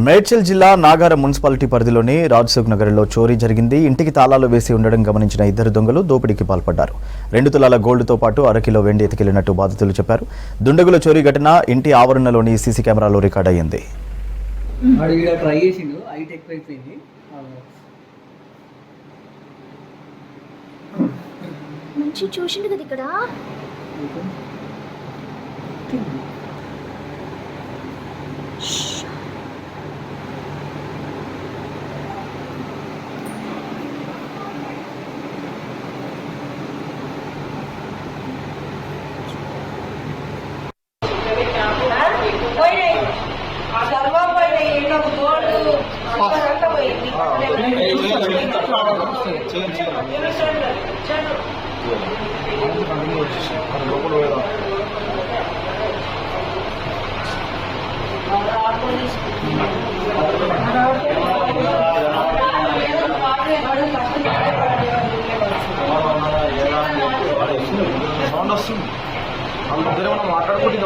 మేడ్చల్ జిల్లా నాగారం మున్సిపాలిటీ పరిధిలోని రాజ్సుఖ్ నగర్లో చోరీ జరిగింది. ఇంటికి తాళాలు వేసి ఉండడం గమనించిన ఇద్దరు దొంగలు దోపిడీకి పాల్పడ్డారు. 2 తులాల గోల్డ్తో పాటు అరకిలో వెండి ఎత్తుకెళ్లినట్టు బాధితులు చెప్పారు. దుండగుల చోరీ ఘటన ఇంటి ఆవరణలోని సీసీ కెమెరాలో రికార్డ్ అయ్యింది. చూసిండు కదా ఇక్కడ మాట్లాడుకుంటే